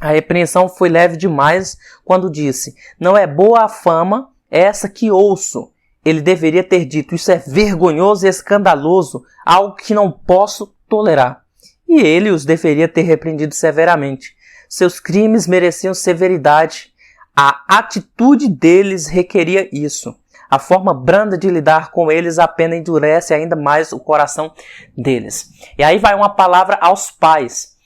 A repreensão foi leve demais quando disse, não é boa a fama essa que ouço. Ele deveria ter dito, isso é vergonhoso e escandaloso, algo que não posso tolerar. E ele os deveria ter repreendido severamente. Seus crimes mereciam severidade. A atitude deles requeria isso. A forma branda de lidar com eles apenas endurece ainda mais o coração deles. E aí vai uma palavra aos pais.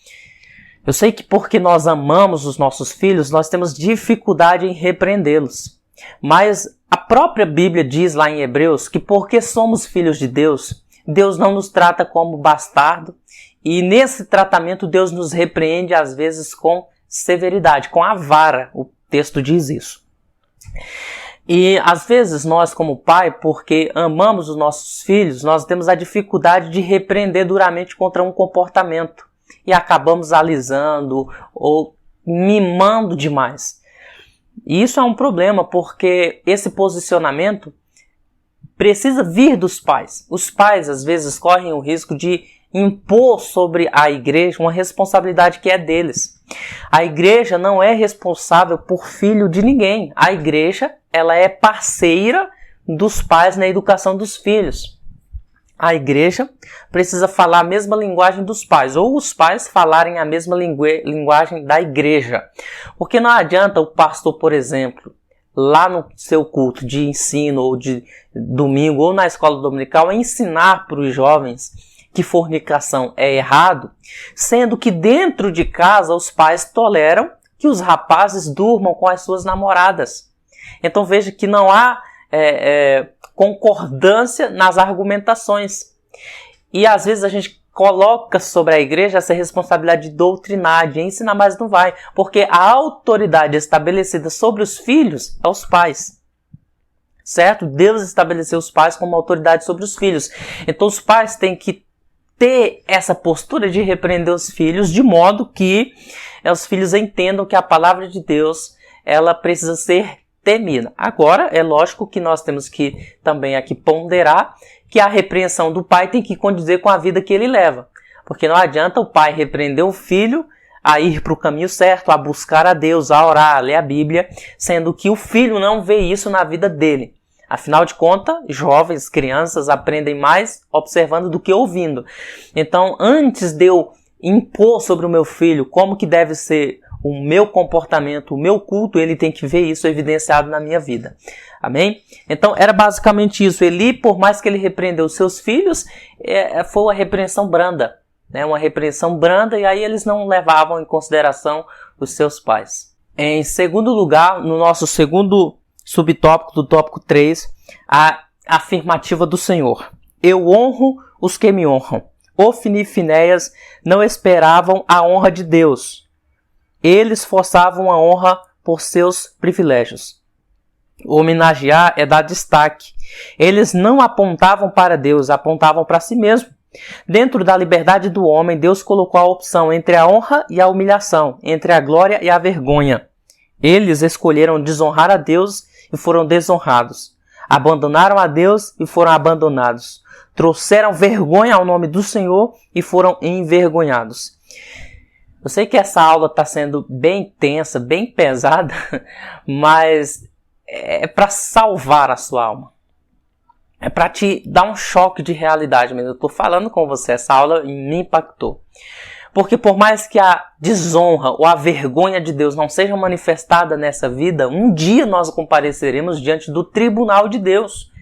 Eu sei que porque nós amamos os nossos filhos, nós temos dificuldade em repreendê-los. Mas a própria Bíblia diz lá em Hebreus que porque somos filhos de Deus, Deus não nos trata como bastardo. E nesse tratamento Deus nos repreende às vezes com severidade, com a vara. O texto diz isso. E às vezes nós como pai, porque amamos os nossos filhos, nós temos a dificuldade de repreender duramente contra um comportamento. E acabamos alisando ou mimando demais. E isso é um problema porque esse posicionamento precisa vir dos pais. Os pais às vezes correm o risco de impor sobre a igreja uma responsabilidade que é deles. A igreja não é responsável por filho de ninguém. A igreja, ela é parceira dos pais na educação dos filhos. A igreja precisa falar a mesma linguagem dos pais, ou os pais falarem a mesma linguagem da igreja. Porque não adianta o pastor, por exemplo, lá no seu culto de ensino, ou de domingo, ou na escola dominical, ensinar para os jovens que fornicação é errado, sendo que dentro de casa os pais toleram que os rapazes durmam com as suas namoradas. Então veja que não há concordância nas argumentações. E às vezes a gente coloca sobre a igreja essa responsabilidade de doutrinar, de ensinar, mas não vai. Porque a autoridade estabelecida sobre os filhos é os pais. Certo? Deus estabeleceu os pais como autoridade sobre os filhos. Então os pais têm que ter essa postura de repreender os filhos, de modo que os filhos entendam que a palavra de Deus ela precisa ser temida. Agora, é lógico que nós temos que também aqui ponderar que a repreensão do pai tem que condizer com a vida que ele leva. Porque não adianta o pai repreender o filho a ir para o caminho certo, a buscar a Deus, a orar, a ler a Bíblia, sendo que o filho não vê isso na vida dele. Afinal de contas, jovens, crianças aprendem mais observando do que ouvindo. Então, antes de eu impor sobre o meu filho como que deve ser o meu comportamento, o meu culto, ele tem que ver isso evidenciado na minha vida. Amém? Então, era basicamente isso. Eli, por mais que ele repreendeu os seus filhos, foi uma repreensão branda. Uma repreensão branda, e aí eles não levavam em consideração os seus pais. Em segundo lugar, no nosso segundo subtópico do tópico 3, a afirmativa do Senhor. Eu honro os que me honram. Ofni e Finéias não esperavam a honra de Deus. Eles forçavam a honra por seus privilégios. Homenagear é dar destaque. Eles não apontavam para Deus, apontavam para si mesmo. Dentro da liberdade do homem, Deus colocou a opção entre a honra e a humilhação, entre a glória e a vergonha. Eles escolheram desonrar a Deus e foram desonrados. Abandonaram a Deus e foram abandonados. Trouxeram vergonha ao nome do Senhor e foram envergonhados. Eu sei que essa aula está sendo bem tensa, bem pesada, mas é para salvar a sua alma. É para te dar um choque de realidade mesmo. Eu estou falando com você, essa aula me impactou. Porque por mais que a desonra ou a vergonha de Deus não seja manifestada nessa vida, um dia nós compareceremos diante do tribunal de Deus.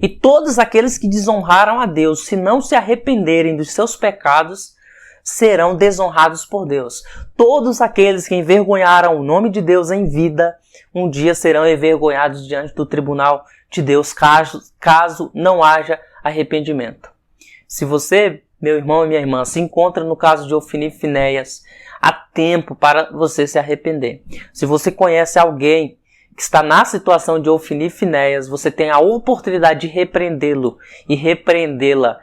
E todos aqueles que desonraram a Deus, se não se arrependerem dos seus pecados, serão desonrados por Deus. Todos aqueles que envergonharam o nome de Deus em vida, um dia serão envergonhados diante do tribunal de Deus, caso não haja arrependimento. Se você, meu irmão e minha irmã, se encontra no caso de Ofni e Finéias, há tempo para você se arrepender. Se você conhece alguém que está na situação de Ofni e Finéias, você tem a oportunidade de repreendê-lo e repreendê-la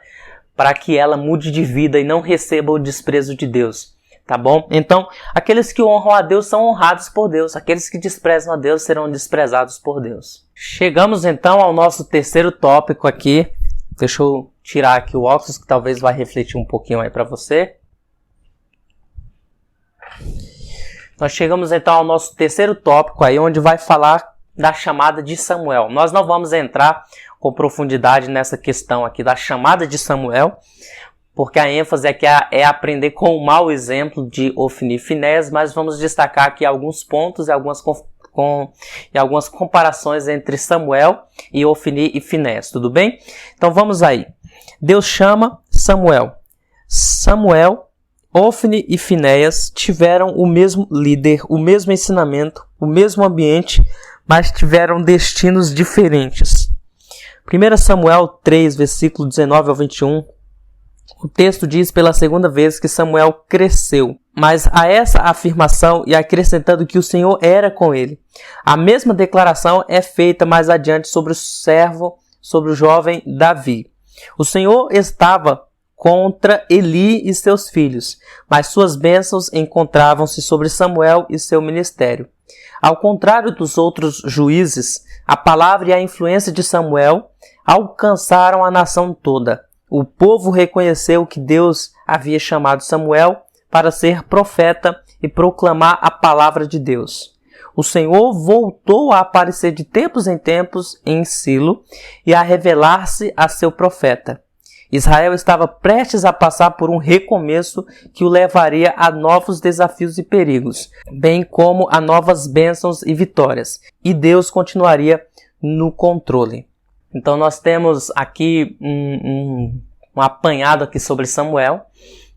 para que ela mude de vida e não receba o desprezo de Deus. Tá bom? Então, aqueles que honram a Deus são honrados por Deus. Aqueles que desprezam a Deus serão desprezados por Deus. Chegamos então ao nosso terceiro tópico aqui. Deixa eu tirar aqui o óculos que talvez vai refletir um pouquinho aí para você. Nós chegamos então ao nosso terceiro tópico aí, onde vai falar da chamada de Samuel. Nós não vamos entrar com profundidade nessa questão aqui da chamada de Samuel, porque a ênfase aqui é aprender com o mau exemplo de Ofni e Finéias, mas vamos destacar aqui alguns pontos e algumas comparações entre Samuel e Ofni e Finéias, tudo bem? Então vamos aí. Deus chama Samuel. Samuel, Ofni e Finéias tiveram o mesmo líder, o mesmo ensinamento, o mesmo ambiente, mas tiveram destinos diferentes. 1 Samuel 3, versículo 19 ao 21, o texto diz pela segunda vez que Samuel cresceu, mas a essa afirmação e acrescentando que o Senhor era com ele. A mesma declaração é feita mais adiante sobre o servo, sobre o jovem Davi. O Senhor estava contra Eli e seus filhos, mas suas bênçãos encontravam-se sobre Samuel e seu ministério. Ao contrário dos outros juízes, a palavra e a influência de Samuel alcançaram a nação toda. O povo reconheceu que Deus havia chamado Samuel para ser profeta e proclamar a palavra de Deus. O Senhor voltou a aparecer de tempos em tempos em Silo e a revelar-se a seu profeta. Israel estava prestes a passar por um recomeço que o levaria a novos desafios e perigos, bem como a novas bênçãos e vitórias, e Deus continuaria no controle. Então nós temos aqui um um apanhado aqui sobre Samuel,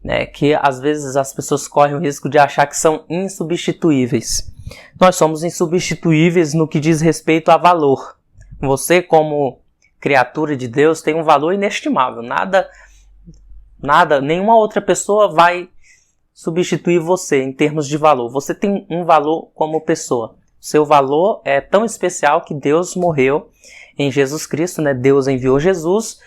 né, que às vezes as pessoas correm o risco de achar que são insubstituíveis. Nós somos insubstituíveis no que diz respeito a valor. Você, como criatura de Deus, tem um valor inestimável. Nada, nenhuma outra pessoa vai substituir você em termos de valor. Você tem um valor como pessoa. Seu valor é tão especial que Deus morreu em Jesus Cristo, né? Deus enviou Jesus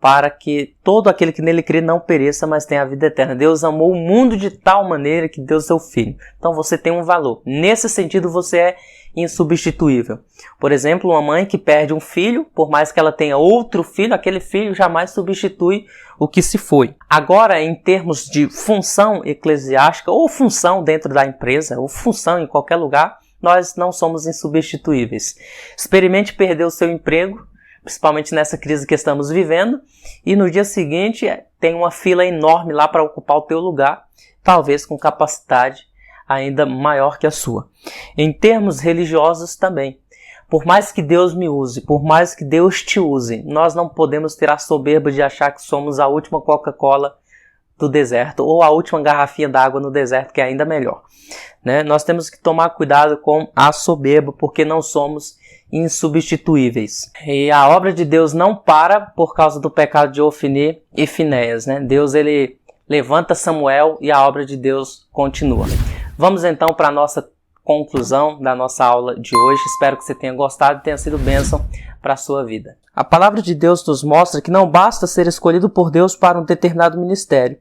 para que todo aquele que nele crê não pereça, mas tenha a vida eterna. Deus amou o mundo de tal maneira que deu seu Filho. Então você tem um valor. Nesse sentido, você é insubstituível. Por exemplo, uma mãe que perde um filho, por mais que ela tenha outro filho, aquele filho jamais substitui o que se foi. Agora, em termos de função eclesiástica, ou função dentro da empresa, ou função em qualquer lugar, nós não somos insubstituíveis. Experimente perder o seu emprego, principalmente nessa crise que estamos vivendo, e no dia seguinte tem uma fila enorme lá para ocupar o teu lugar, talvez com capacidade ainda maior que a sua. Em termos religiosos também. Por mais que Deus me use, por mais que Deus te use, nós não podemos ter a soberba de achar que somos a última Coca-Cola do deserto, ou a última garrafinha d'água no deserto, que é ainda melhor. Né? Nós temos que tomar cuidado com a soberba, porque não somos insubstituíveis. E a obra de Deus não para por causa do pecado de Ofni e Finéias. Né? Deus ele levanta Samuel e a obra de Deus continua. Vamos então para a nossa conclusão da nossa aula de hoje. Espero que você tenha gostado e tenha sido bênção para a sua vida. A palavra de Deus nos mostra que não basta ser escolhido por Deus para um determinado ministério.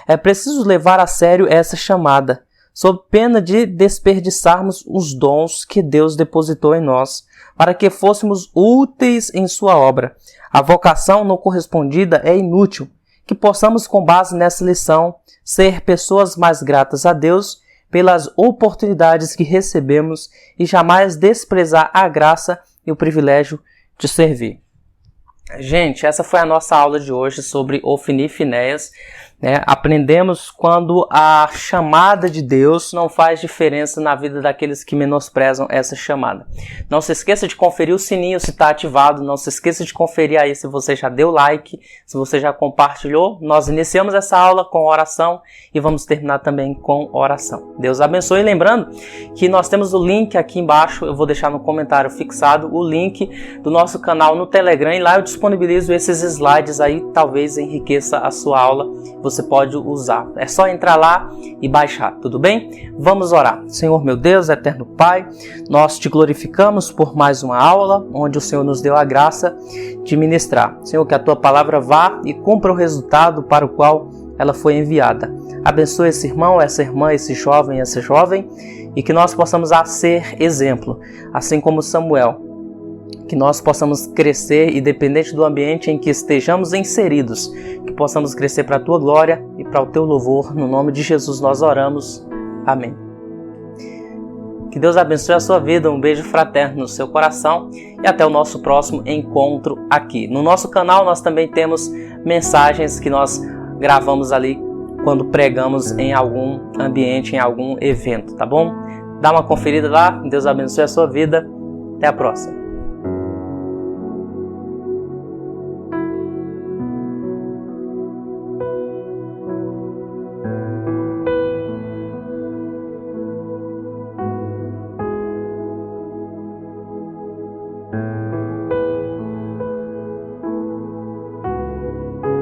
É preciso levar a sério essa chamada, sob pena de desperdiçarmos os dons que Deus depositou em nós, para que fôssemos úteis em sua obra. A vocação não correspondida é inútil. Que possamos, com base nessa lição, ser pessoas mais gratas a Deus pelas oportunidades que recebemos e jamais desprezar a graça e o privilégio de servir. Gente, essa foi a nossa aula de hoje sobre Ofni e Finéias. Aprendemos quando a chamada de Deus não faz diferença na vida daqueles que menosprezam essa chamada. Não se esqueça de conferir o sininho se está ativado, não se esqueça de conferir aí se você já deu like, se você já compartilhou. Nós iniciamos essa aula com oração e vamos terminar também com oração. Deus abençoe. Lembrando que nós temos o link aqui embaixo, eu vou deixar no comentário fixado o link do nosso canal no Telegram e lá eu disponibilizo esses slides aí, talvez enriqueça a sua aula. Você pode usar. É só entrar lá e baixar, tudo bem? Vamos orar. Senhor meu Deus, eterno Pai, nós te glorificamos por mais uma aula, onde o Senhor nos deu a graça de ministrar. Senhor, que a tua palavra vá e cumpra o resultado para o qual ela foi enviada. Abençoe esse irmão, essa irmã, esse jovem, essa jovem, e que nós possamos ser exemplo, assim como Samuel. Que nós possamos crescer, independente do ambiente em que estejamos inseridos, que possamos crescer para a Tua glória e para o Teu louvor. No nome de Jesus nós oramos. Amém. Que Deus abençoe a sua vida, um beijo fraterno no seu coração e até o nosso próximo encontro aqui. No nosso canal nós também temos mensagens que nós gravamos ali quando pregamos em algum ambiente, em algum evento, tá bom? Dá uma conferida lá, Deus abençoe a sua vida. Até a próxima.